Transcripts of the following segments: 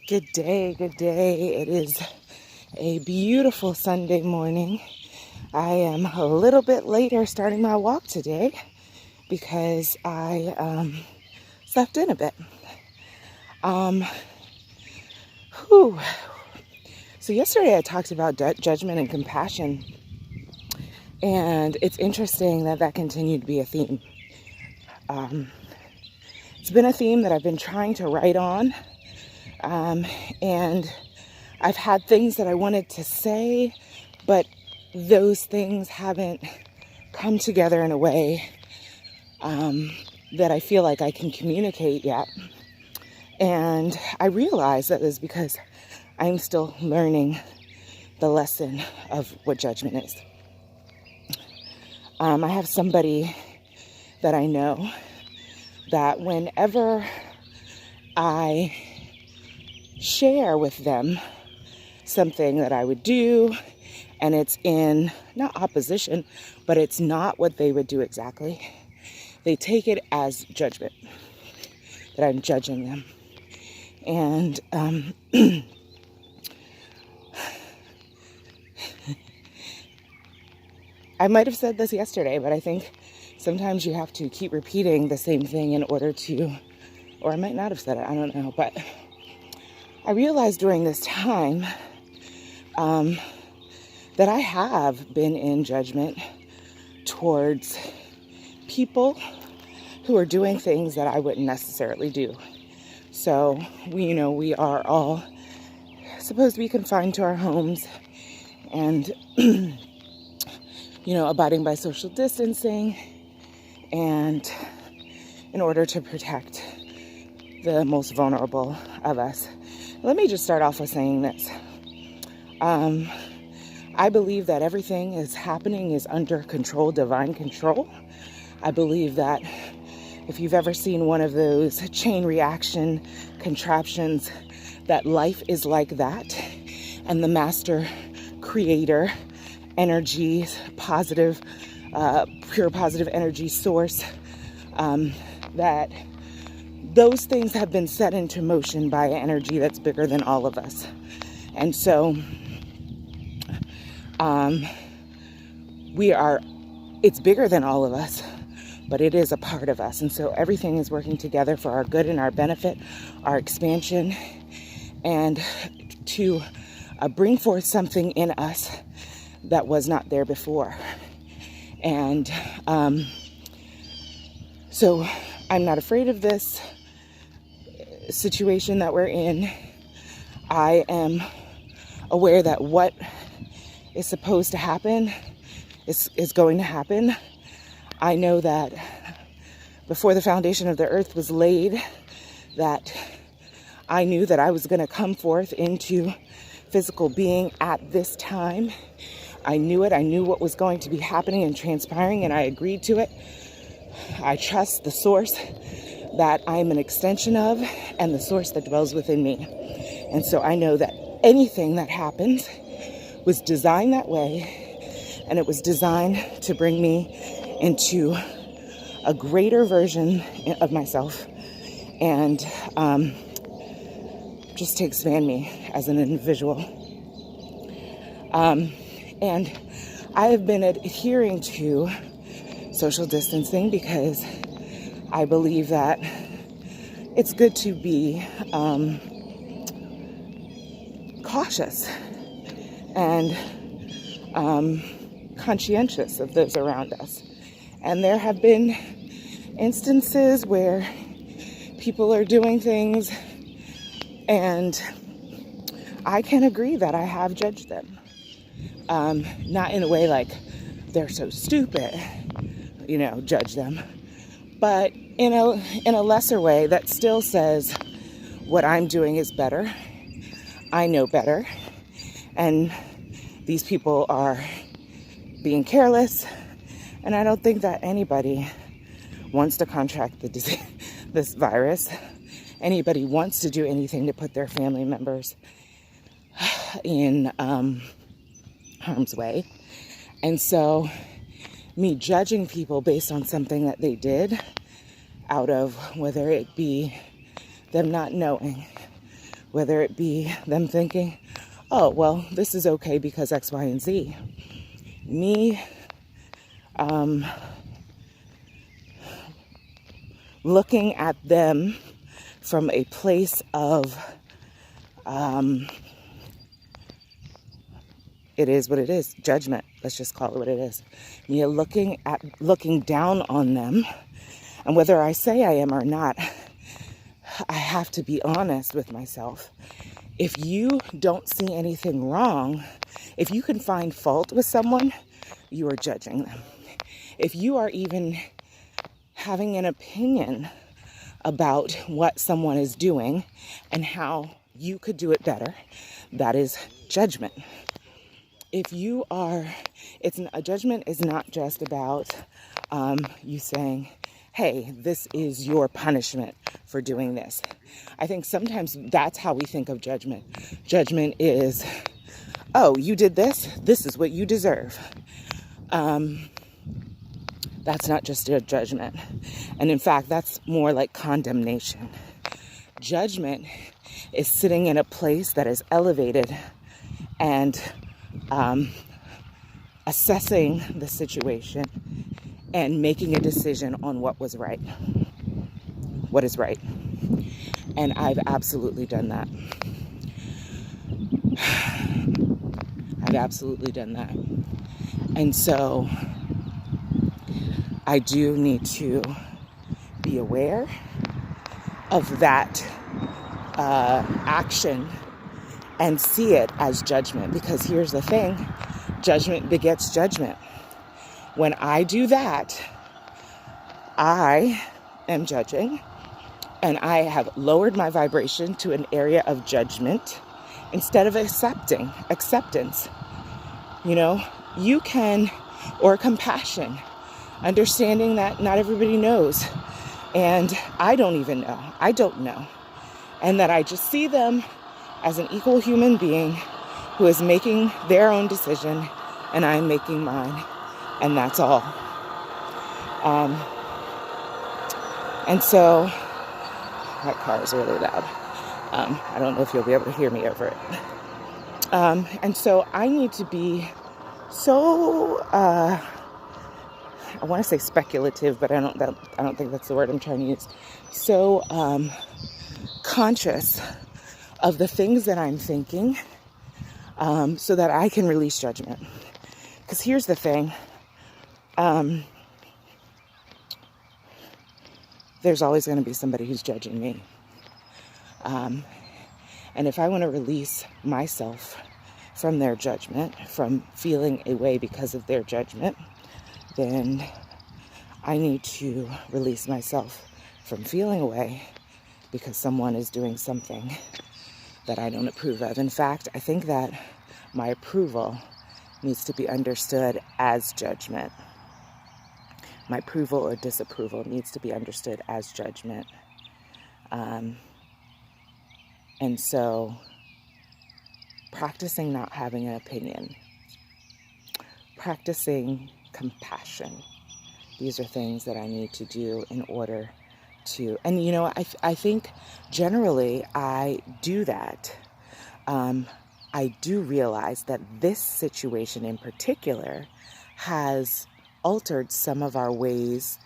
Good day, good day. It is a beautiful Sunday morning. I am a little bit later starting my walk today because I slept in a bit. Whew. So yesterday I talked about judgment and compassion, and it's interesting that that continued to be a theme. It's been a theme that I've been trying to write on. And I've had things that I wanted to say, but those things haven't come together in a way that I feel like I can communicate yet. And I realize that is because I'm still learning the lesson of what judgment is. I have somebody that I know that whenever I share with them something that I would do, and it's in not opposition, but it's not what they would do exactly, they take it as judgment, that I'm judging them. And I might have said this yesterday, but I think sometimes you have to keep repeating the same thing in order to, or I might not have said it, I don't know, but I realized during this time that I have been in judgment towards people who are doing things that I wouldn't necessarily do. So we are all supposed to be confined to our homes and, abiding by social distancing, and in order to protect the most vulnerable of us. Let me just start off with saying this. I believe that everything is happening is under control, divine control. I believe that if you've ever seen one of those chain reaction contraptions, that life is like that, and the master creator, energy, positive, pure positive energy source, that those things have been set into motion by an energy that's bigger than all of us. And so it's bigger than all of us, but it is a part of us. And so everything is working together for our good and our benefit, our expansion, and to bring forth something in us that was not there before. And so I'm not afraid of this situation that we're in. I am aware that what is supposed to happen is going to happen. I know that before the foundation of the earth was laid, that I knew that I was going to come forth into physical being at this time. I knew it. I knew what was going to be happening and transpiring, and I agreed to it. I trust the source that I am an extension of, and the source that dwells within me. And so I know that anything that happens was designed that way, and it was designed to bring me into a greater version of myself, and just to expand me as an individual. And I have been adhering to social distancing because I believe that it's good to be cautious and conscientious of those around us. And there have been instances where people are doing things, and I can agree that I have judged them. Not in a way like they're so stupid, judge them, but in a lesser way that still says what I'm doing is better. I know better, and these people are being careless, and I don't think that anybody wants to contract this virus. Anybody wants to do anything to put their family members in harm's way. And so me judging people based on something that they did, out of whether it be them not knowing, whether it be them thinking, oh, well, this is okay because X, Y, and Z. Me looking at them from a place of it is what it is, judgment. Let's just call it what it is. Me looking down on them, and whether I say I am or not, I have to be honest with myself. If you don't see anything wrong, if you can find fault with someone, you are judging them. If you are even having an opinion about what someone is doing and how you could do it better, that is judgment. If you are, a judgment is not just about you saying, hey, this is your punishment for doing this. I think sometimes that's how we think of judgment. Judgment is, oh, you did this is what you deserve. That's not just a judgment. And in fact, that's more like condemnation. Judgment is sitting in a place that is elevated and assessing the situation and making a decision on what was right, what is right. And I've absolutely done that. I've absolutely done that. And so I do need to be aware of that action and see it as judgment. Because here's the thing, judgment begets judgment. When I do that, I am judging, and I have lowered my vibration to an area of judgment instead of acceptance. You know, you can, or compassion, understanding that not everybody knows, and I don't even know. I don't know. And that I just see them as an equal human being who is making their own decision, and I'm making mine, and that's all. And so, that car is really loud. I don't know if you'll be able to hear me over it. And so I need to be so, I want to say speculative, but I don't think that's the word I'm trying to use. So conscious of the things that I'm thinking, so that I can release judgment. Because here's the thing. There's always going to be somebody who's judging me. And if I want to release myself from their judgment, from feeling a way because of their judgment, then I need to release myself from feeling a way because someone is doing something that I don't approve of. In fact, I think that my approval needs to be understood as judgment. My approval or disapproval needs to be understood as judgment. And so, practicing not having an opinion, practicing compassion, these are things that I need to do in order to, and you know, I think generally I do that. I do realize that this situation in particular has altered some of our ways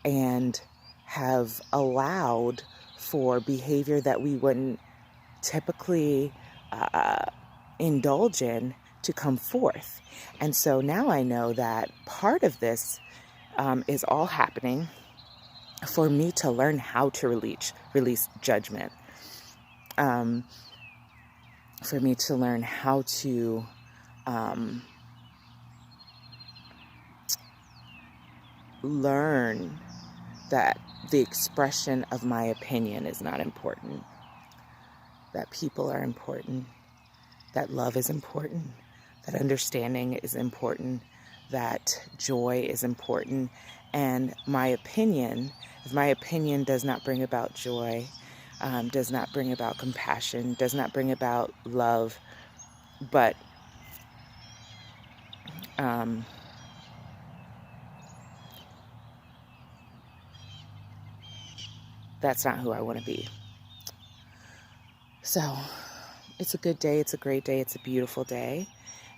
and have allowed for behavior that we wouldn't typically indulge in to come forth. And so now I know that part of this is all happening for me to learn how to release judgment. For me to learn how to learn that the expression of my opinion is not important, that people are important, that love is important, that understanding is important, that joy is important. And my opinion, if my opinion does not bring about joy, does not bring about compassion, does not bring about love, but that's not who I want to be. So it's a good day. It's a great day. It's a beautiful day.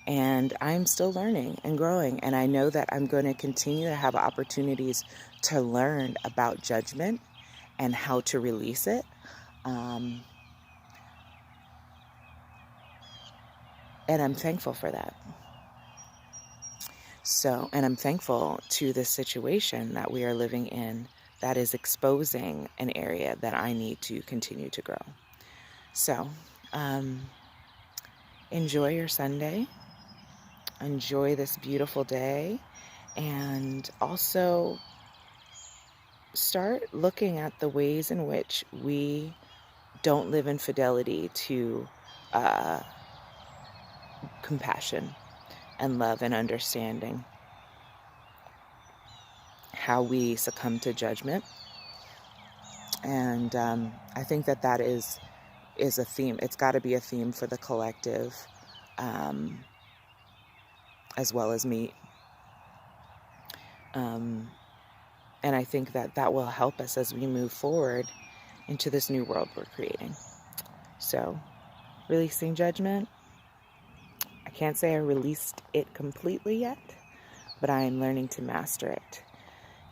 And I'm still learning and growing. And I know that I'm going to continue to have opportunities to learn about judgment and how to release it. And I'm thankful for that. So, and I'm thankful to this situation that we are living in that is exposing an area that I need to continue to grow. So, enjoy your Sunday. Enjoy this beautiful day. And also start looking at the ways in which we don't live in fidelity to compassion and love and understanding. How we succumb to judgment. And I think that is a theme. It's got to be a theme for the collective, as well as me. And I think that will help us as we move forward into this new world we're creating. So, releasing judgment. I can't say I released it completely yet, but I am learning to master it.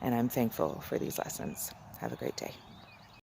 And I'm thankful for these lessons. Have a great day.